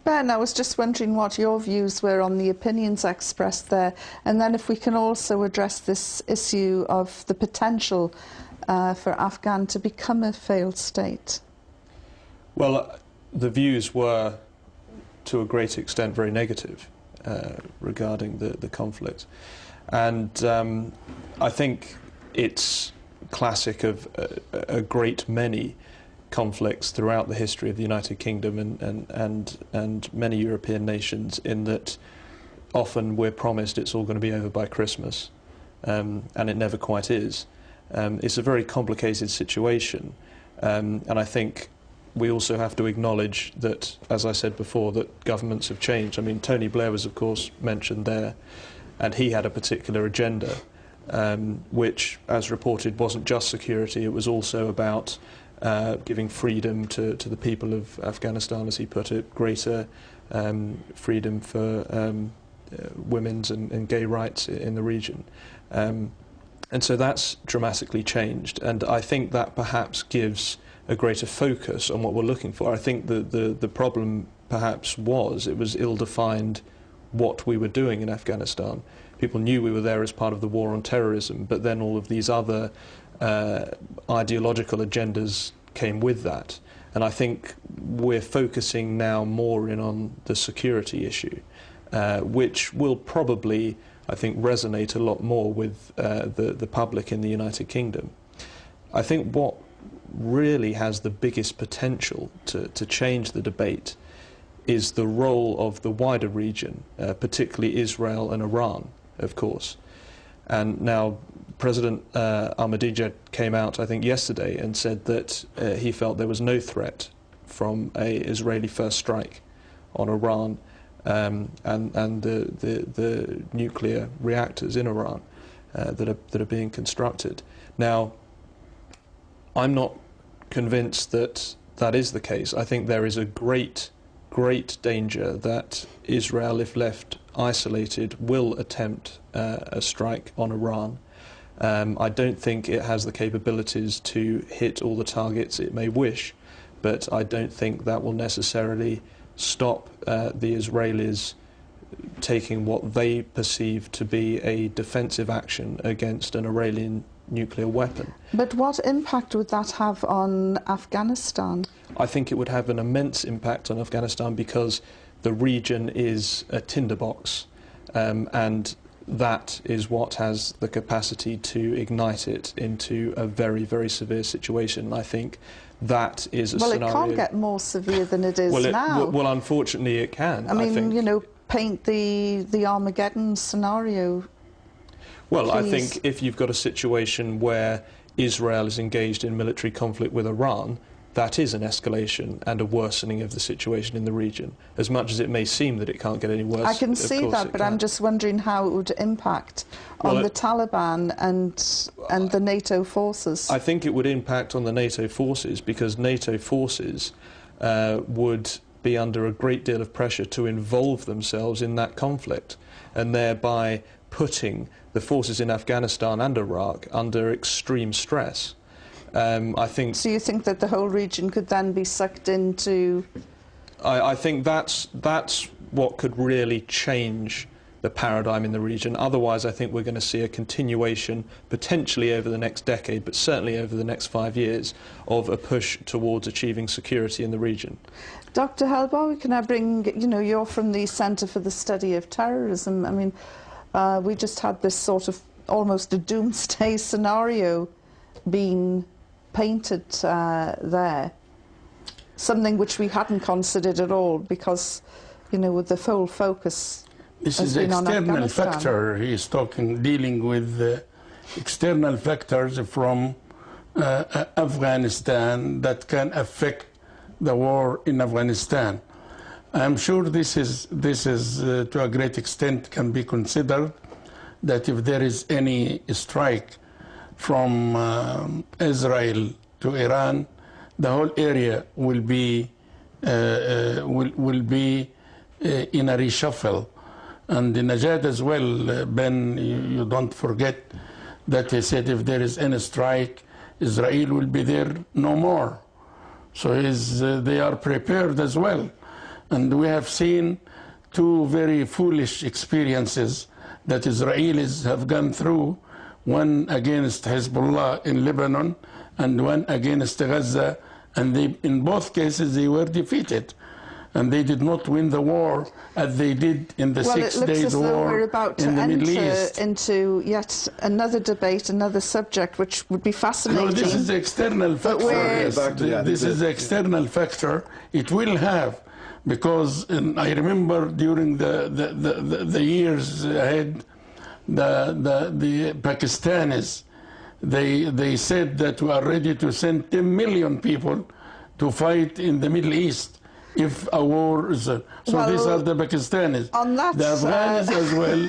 Ben, I was just wondering what your views were on the opinions expressed there, and then if we can also address this issue of the potential for Afghan to become a failed state. Well, the views were, to a great extent, very negative regarding the conflict. And I think it's classic of a great many conflicts throughout the history of the United Kingdom and many European nations, in that often we're promised it's all going to be over by Christmas, and it never quite is. It's a very complicated situation, and I think we also have to acknowledge that, as I said before, that governments have changed. I mean, Tony Blair was, of course, mentioned there, and he had a particular agenda, which, as reported, wasn't just security, it was also about giving freedom to the people of Afghanistan, as he put it, greater freedom for women's and gay rights in the region. And so that's dramatically changed, and I think that perhaps gives a greater focus on what we're looking for. I think the problem perhaps was it was ill-defined what we were doing in Afghanistan. People knew we were there as part of the war on terrorism, but then all of these other ideological agendas came with that. And I think we're focusing now more in on the security issue, which will probably, I think, resonate a lot more with the public in the United Kingdom. I think what really has the biggest potential to change the debate is the role of the wider region, particularly Israel and Iran, of course. And now President Ahmadinejad came out, I think, yesterday and said that he felt there was no threat from an Israeli first strike on Iran and the nuclear reactors in Iran that are being constructed. Now, I'm not convinced that that is the case. I think there is a great danger that Israel, if left isolated, will attempt a strike on Iran. I don't think it has the capabilities to hit all the targets it may wish, but I don't think that will necessarily stop the Israelis taking what they perceive to be a defensive action against an Iranian nuclear weapon. But what impact would that have on Afghanistan? I think it would have an immense impact on Afghanistan because the region is a tinderbox, and that is what has the capacity to ignite it into a very, very severe situation. I think that is a scenario... Well, it can't get more severe than it is now. Well, unfortunately it can. I mean, you know, paint the Armageddon scenario. Well, please. I think if you've got a situation where Israel is engaged in military conflict with Iran, that is an escalation and a worsening of the situation in the region. As much as it may seem that it can't get any worse, I can see that, but I'm just wondering how it would impact on the Taliban and the NATO forces. I think it would impact on the NATO forces because NATO forces would be under a great deal of pressure to involve themselves in that conflict, and thereby putting the forces in Afghanistan and Iraq under extreme stress. I think. So you think that the whole region could then be sucked into? I think that's what could really change the paradigm in the region. Otherwise, I think we're going to see a continuation, potentially over the next decade, but certainly over the next 5 years, of a push towards achieving security in the region. Dr. Helboe, can I bring, you know, you're from the Centre for the Study of Terrorism. I mean, we just had this sort of almost a doomsday scenario being painted there, something which we hadn't considered at all because, you know, with the full focus. This is an external factor. He's dealing with external factors from Afghanistan that can affect the war in Afghanistan. I'm sure this is to a great extent can be considered that if there is any strike from Israel to Iran, the whole area will be in a reshuffle. And in Najad as well, Ben, you don't forget that he said if there is any strike, Israel will be there no more. So they are prepared as well. And we have seen two very foolish experiences that Israelis have gone through, one against Hezbollah in Lebanon and one against Gaza, and in both cases they were defeated. And they did not win the war as they did in the 6 days war we're about to in the Middle East. Into yet another debate, another subject, which would be fascinating. No, this is the external factor. Yes. This is the external factor. It will have, because I remember during the years ahead, the Pakistanis, they said that we are ready to send 10 million people to fight in the Middle East if a war is. So these are the Pakistanis. On that, the Afghans as well.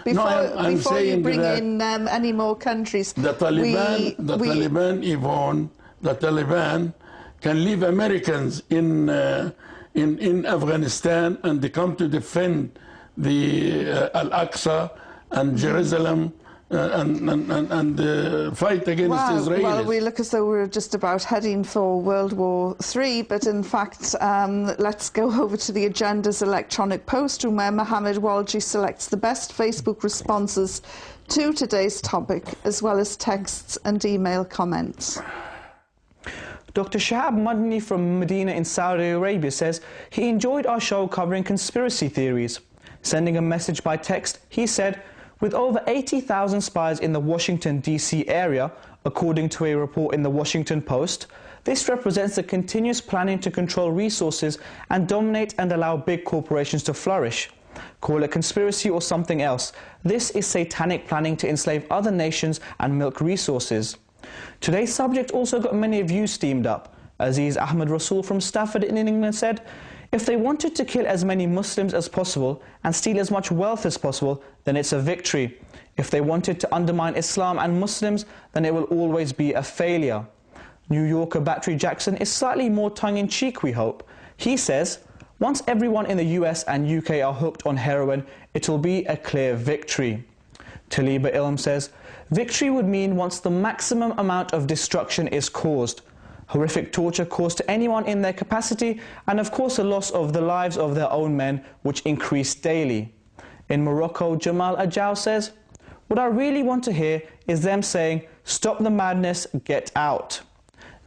Before you bring in any more countries, the Taliban, Yvonne, the Taliban can leave Americans in Afghanistan, and they come to defend the Al-Aqsa and Jerusalem and fight against Israelis. Well, we look as though we're just about heading for World War III, but in fact, let's go over to the Agenda's electronic post room, where Mohammed Walji selects the best Facebook responses to today's topic, as well as texts and email comments. Dr. Shahab Madni from Medina in Saudi Arabia says he enjoyed our show covering conspiracy theories. Sending a message by text, he said, with over 80,000 spies in the Washington, D.C. area, according to a report in the Washington Post, this represents the continuous planning to control resources and dominate and allow big corporations to flourish. Call it conspiracy or something else. This is satanic planning to enslave other nations and milk resources. Today's subject also got many views steamed up. Aziz Ahmed Rasool from Stafford in England said, if they wanted to kill as many Muslims as possible and steal as much wealth as possible, then it's a victory. If they wanted to undermine Islam and Muslims, then it will always be a failure. New Yorker Battery Jackson is slightly more tongue-in-cheek, we hope. He says, once everyone in the US and UK are hooked on heroin, it will be a clear victory. Taliba Ilm says, victory would mean once the maximum amount of destruction is caused. Horrific torture caused to anyone in their capacity, and of course the loss of the lives of their own men, which increase daily. In Morocco, Jamal Ajau says, what I really want to hear is them saying, stop the madness, get out.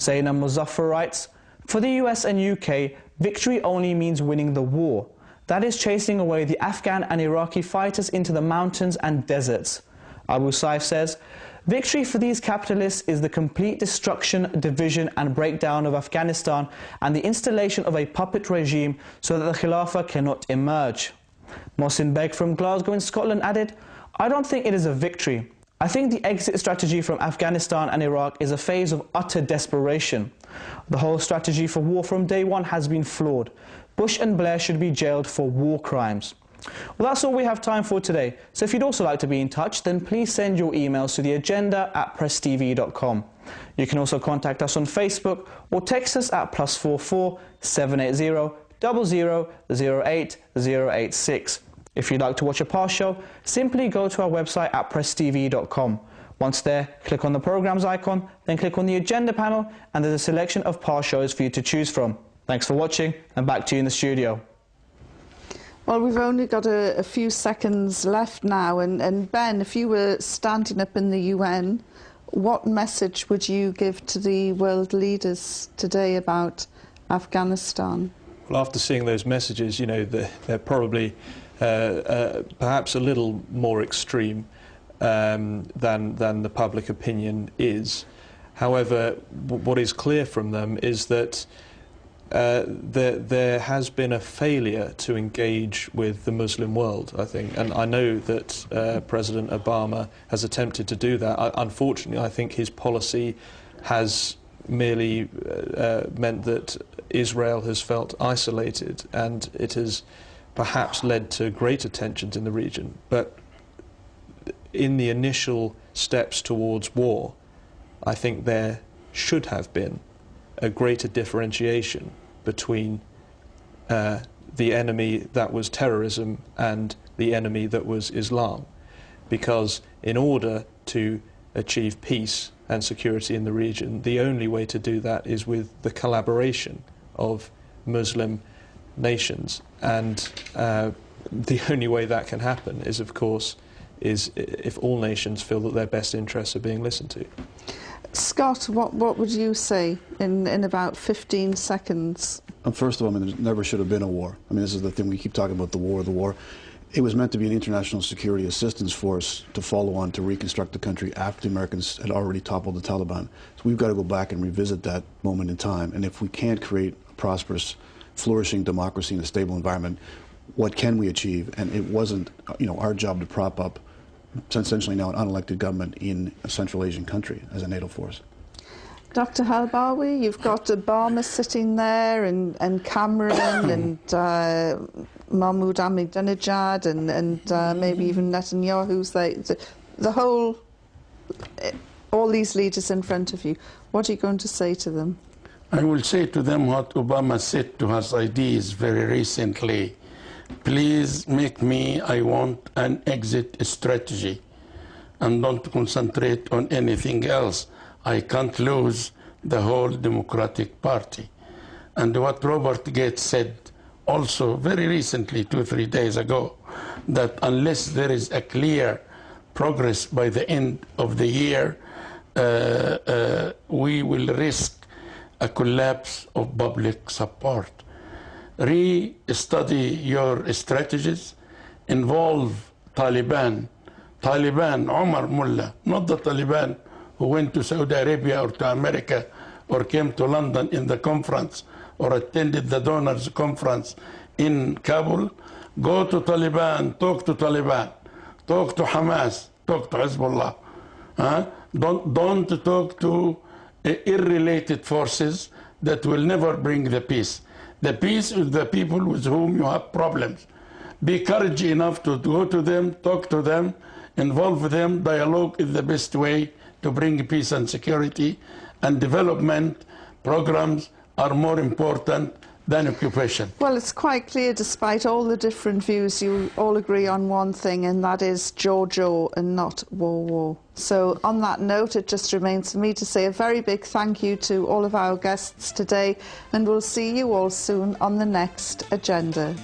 Zainab Muzaffar writes, for the US and UK, victory only means winning the war. That is chasing away the Afghan and Iraqi fighters into the mountains and deserts. Abu Saif says, victory for these capitalists is the complete destruction, division and breakdown of Afghanistan and the installation of a puppet regime so that the Khilafah cannot emerge. Mohsin Beg from Glasgow in Scotland added, I don't think it is a victory. I think the exit strategy from Afghanistan and Iraq is a phase of utter desperation. The whole strategy for war from day one has been flawed. Bush and Blair should be jailed for war crimes. Well, that's all we have time for today. So if you'd also like to be in touch, then please send your emails to the agenda@presstv.com. You can also contact us on Facebook or text us at +44 780 00 08 086. If you'd like to watch a past show, simply go to our website at presstv.com. Once there, click on the programs icon, then click on the agenda panel, and there's a selection of past shows for you to choose from. Thanks for watching, and back to you in the studio. Well, we've only got a few seconds left now, and Ben, if you were standing up in the UN, what message would you give to the world leaders today about Afghanistan? Well, after seeing those messages, you know, they're probably perhaps a little more extreme than the public opinion is. However, what is clear from them is that there has been a failure to engage with the Muslim world, I think, and I know that President Obama has attempted to do that. Unfortunately, I think his policy has merely meant that Israel has felt isolated, and it has perhaps led to greater tensions in the region. But in the initial steps towards war, I think there should have been a greater differentiation between the enemy that was terrorism and the enemy that was Islam. Because in order to achieve peace and security in the region, the only way to do that is with the collaboration of Muslim nations. And the only way that can happen is, of course, is if all nations feel that their best interests are being listened to. Scott, what would you say in about 15 seconds? First of all, I mean, there never should have been a war. I mean, this is the thing, we keep talking about the war. It was meant to be an international security assistance force to follow on to reconstruct the country after the Americans had already toppled the Taliban. So we've got to go back and revisit that moment in time. And if we can't create a prosperous, flourishing democracy in a stable environment, what can we achieve? And it wasn't, our job to prop up essentially now an unelected government in a Central Asian country as a NATO force. Dr. Halbawi, you've got Obama sitting there, and Cameron, and Mahmoud Ahmadinejad, and maybe even Netanyahu's the whole, all these leaders in front of you. What are you going to say to them? I will say to them what Obama said to his ideas very recently. Please make me, I want an exit strategy, and don't concentrate on anything else. I can't lose the whole Democratic Party. And what Robert Gates said also very recently, 2-3 days ago, that unless there is a clear progress by the end of the year, we will risk a collapse of public support. Re-study your strategies, involve Taliban, Omar Mullah, not the Taliban who went to Saudi Arabia or to America or came to London in the conference or attended the donors conference in Kabul. Go to Taliban, talk to Hamas, talk to Hezbollah. Don't talk to irrelated forces that will never bring the peace. The peace is the people with whom you have problems. Be courage enough to go to them, talk to them, involve them. Dialogue is the best way to bring peace and security, and development programs are more important than occupation. Well, it's quite clear, despite all the different views, you all agree on one thing, and that is jaw and not war. So on that note, it just remains for me to say a very big thank you to all of our guests today, and we'll see you all soon on the next agenda.